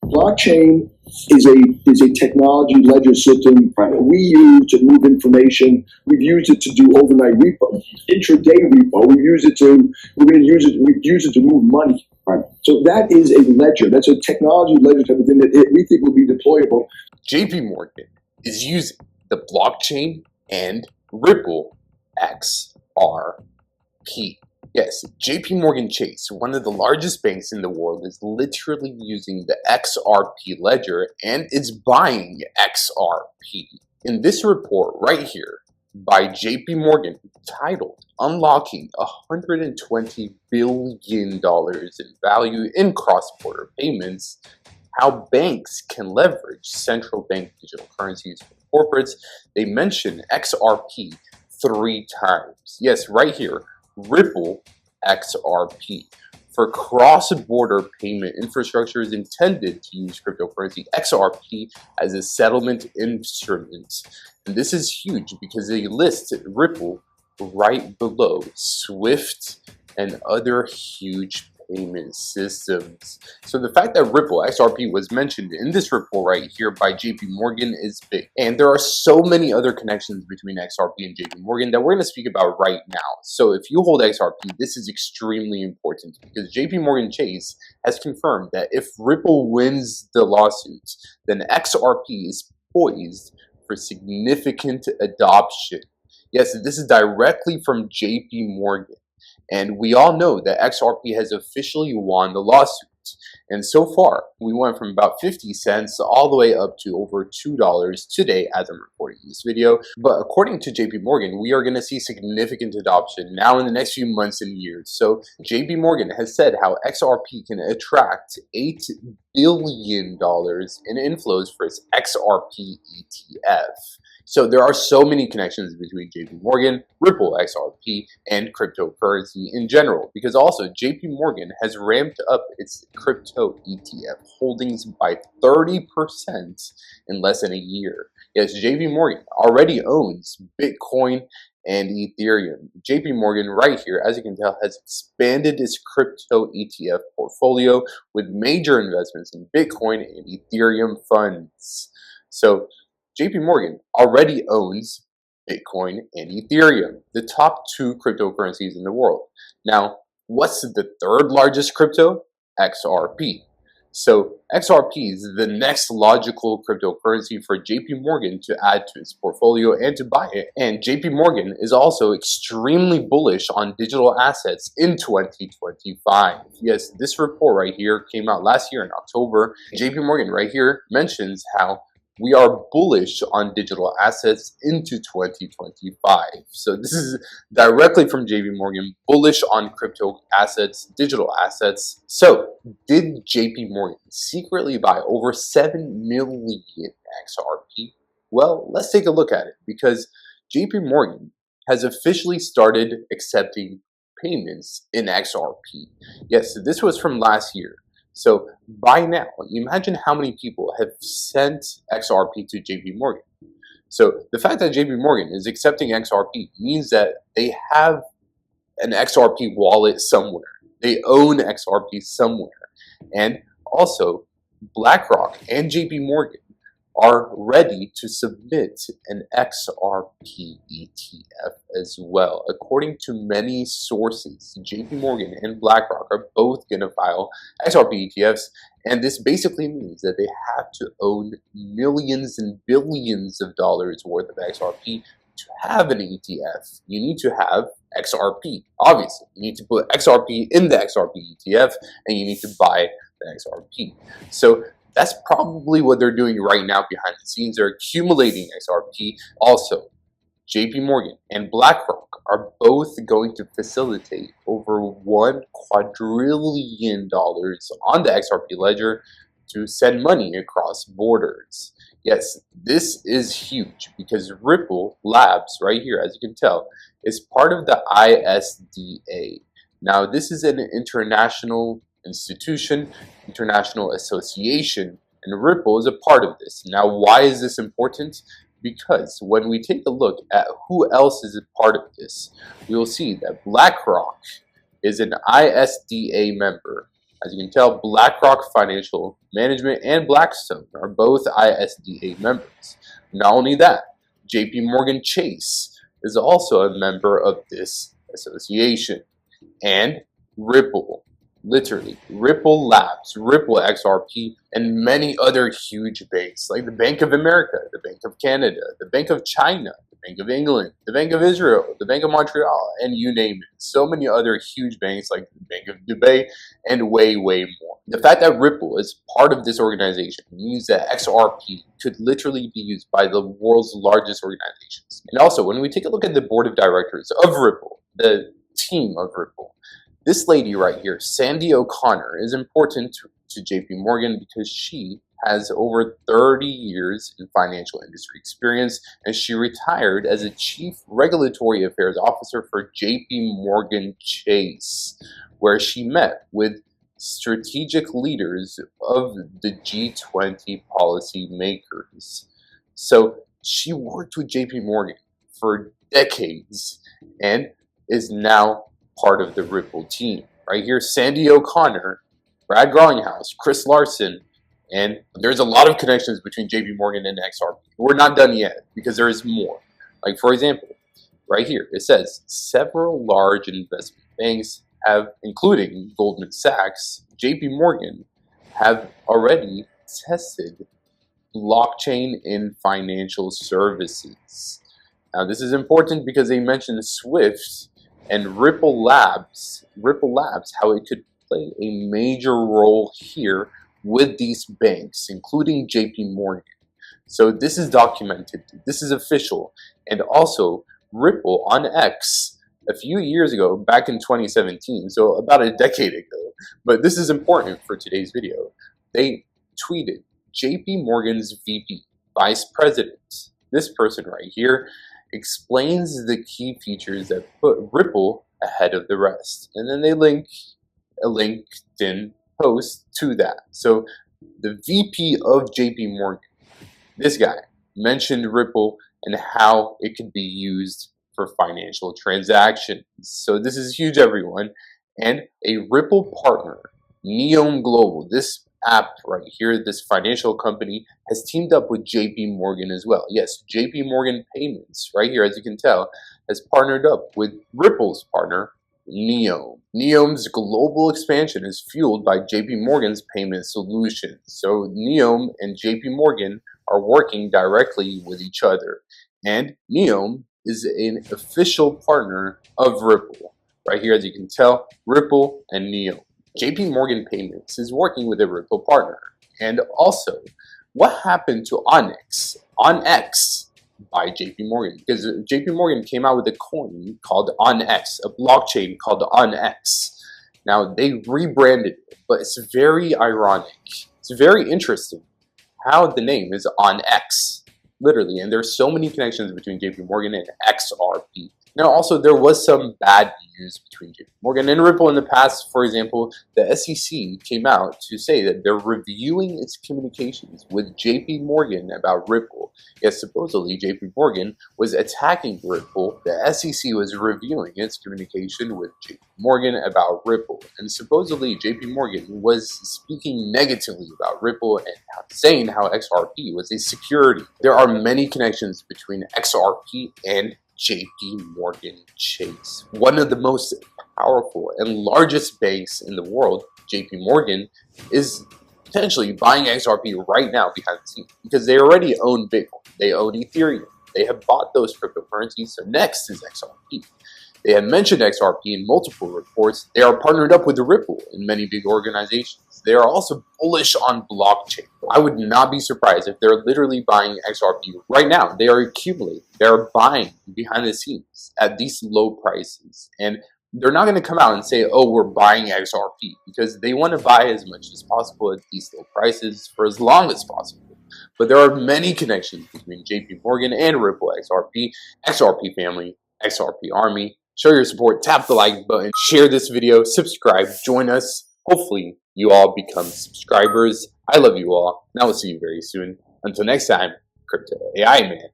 Blockchain is a technology ledger system we use to move information. We've used it to do overnight repo, intraday repo. We've used it to move money. Right. So that is a ledger. That's a technology ledger type of thing that we think will be deployable. JPMorgan is using the blockchain and Ripple XRP. Yes, JPMorgan Chase, one of the largest banks in the world, is literally using the XRP ledger and is buying XRP. In this report right here by JPMorgan titled Unlocking $120 billion in value in cross-border payments, how banks can leverage central bank digital currencies for corporates, they mention XRP 3 times. Yes, right here. Ripple XRP. For cross-border payment infrastructure is intended to use cryptocurrency XRP as a settlement instrument. And this is huge because they list Ripple right below Swift and other huge payment systems. So the fact that Ripple XRP was mentioned in this report right here by JPMorgan is big. And there are so many other connections between XRP and JPMorgan that we're going to speak about right now. So if you hold XRP, this is extremely important because JPMorgan Chase has confirmed that if Ripple wins the lawsuit, then XRP is poised for significant adoption. Yes, this is directly from JPMorgan. And we all know that XRP has officially won the lawsuit. And so far, we went from about 50 cents all the way up to over $2 today as I'm recording this video. But according to JPMorgan, we are going to see significant adoption now in the next few months and years. So JPMorgan has said how XRP can attract $8 billion in inflows for its XRP ETF. So there are so many connections between JPMorgan, Ripple XRP, and cryptocurrency in general, because also JPMorgan has ramped up its crypto ETF holdings by 30% in less than a year. Yes, JPMorgan already owns Bitcoin and Ethereum. JPMorgan right here, as you can tell, has expanded its crypto ETF portfolio with major investments in Bitcoin and Ethereum funds. So JPMorgan already owns Bitcoin and Ethereum, the top 2 cryptocurrencies in the world. Now, what's the 3rd largest crypto? XRP. So XRP is the next logical cryptocurrency for JPMorgan to add to its portfolio and to buy it. And JPMorgan is also extremely bullish on digital assets in 2025. Yes, this report right here came out last year in October. JPMorgan right here mentions how we are bullish on digital assets into 2025. So this is directly from JPMorgan, bullish on crypto assets, digital assets. So did JPMorgan secretly buy over 7 million XRP? Well, let's take a look at it because JPMorgan has officially started accepting payments in XRP. Yes, this was from last year. So by now, imagine how many people have sent XRP to JPMorgan. So the fact that JPMorgan is accepting XRP means that they have an XRP wallet somewhere. They own XRP somewhere. And also, BlackRock and JPMorgan are ready to submit an XRP ETF as well. According to many sources, JPMorgan and BlackRock are both going to file XRP ETFs, and this basically means that they have to own millions and billions of dollars worth of XRP to have an ETF. You need to have XRP, obviously. You need to put XRP in the XRP ETF, and you need to buy the XRP. So that's probably what they're doing right now behind the scenes. They're accumulating XRP. Also, JPMorgan and BlackRock are both going to facilitate over $1 quadrillion on the XRP ledger to send money across borders. Yes, this is huge because Ripple Labs, right here, as you can tell, is part of the ISDA. Now, this is an international institution, international association, and Ripple is a part of this. Now, why is this important? Because when we take a look at who else is a part of this, we will see that BlackRock is an ISDA member, As you can tell, BlackRock Financial Management and Blackstone are both ISDA members. Not only that, JPMorgan Chase is also a member of this association. And Ripple, literally, Ripple Labs, Ripple XRP, and many other huge banks like the Bank of America, the Bank of Canada, the Bank of China, the Bank of England, the Bank of Israel, the Bank of Montreal, and you name it. So many other huge banks like the Bank of Dubai and way, way more. The fact that Ripple is part of this organization means that XRP could literally be used by the world's largest organizations. And also, when we take a look at the board of directors of Ripple, the team of Ripple, this lady right here, Sandy O'Connor, is important to JP Morgan because she has over 30 years in financial industry experience, and she retired as a chief regulatory affairs officer for JP Morgan Chase, where she met with strategic leaders of the G20 policy makers. So she worked with JP Morgan for decades and is now part of the Ripple team. Right here, Sandy O'Connor, Brad Garlinghouse, Chris Larson, and there's a lot of connections between JP Morgan and XRP. We're not done yet because there is more. Like, for example, right here, it says several large investment banks have, including Goldman Sachs, JP Morgan, have already tested blockchain in financial services. Now, this is important because they mentioned Swift and Ripple Labs, how it could play a major role here with these banks, including JP Morgan. So this is documented, this is official, and also Ripple on X a few years ago, back in 2017, so about a decade ago, but this is important for today's video, they tweeted JP Morgan's VP, Vice President, this person right here, explains the key features that put Ripple ahead of the rest. And then they link a LinkedIn post to that. So the VP of JP Morgan, this guy, mentioned Ripple and how it could be used for financial transactions. So this is huge, everyone. And a Ripple partner, Neom Global, this app right here, this financial company, has teamed up with JP Morgan as well. Yes, JP Morgan Payments, right here, as you can tell, has partnered up with Ripple's partner, Neom. Neom's global expansion is fueled by JP Morgan's payment solutions. So Neom and JP Morgan are working directly with each other. And Neom is an official partner of Ripple. Right here, as you can tell, Ripple and Neom. JP Morgan Payments is working with a Ripple partner. And also, what happened to Onyx by JP Morgan? Because JP Morgan came out with a coin called Onyx, a blockchain called Onyx. Now, they rebranded it, but it's very ironic. It's very interesting how the name is Onyx, literally. And there's so many connections between JP Morgan and XRP. Now, also, there was some bad news between JP Morgan and Ripple in the past. For example, the SEC came out to say that they're reviewing its communications with JP Morgan about Ripple. Yes, supposedly JP Morgan was attacking Ripple. The SEC was reviewing its communication with JP Morgan about Ripple. And supposedly JP Morgan was speaking negatively about Ripple and saying how XRP was a security. There are many connections between XRP and JP Morgan Chase. One of the most powerful and largest banks in the world, JP Morgan, is potentially buying XRP right now behind the scenes because they already own Bitcoin. They own Ethereum. They have bought those cryptocurrencies. So next is XRP. They have mentioned XRP in multiple reports. They are partnered up with Ripple in many big organizations. They are also bullish on blockchain. I would not be surprised if they're literally buying XRP right now. They are accumulating. They are buying behind the scenes at these low prices. And they're not going to come out and say, oh, we're buying XRP, because they want to buy as much as possible at these low prices for as long as possible. But there are many connections between JP Morgan and Ripple XRP, XRP family, XRP army. Show your support, tap the like button, share this video, subscribe, join us. Hopefully you all become subscribers. I love you all, and I will see you very soon. Until next time, Crypto AI Man.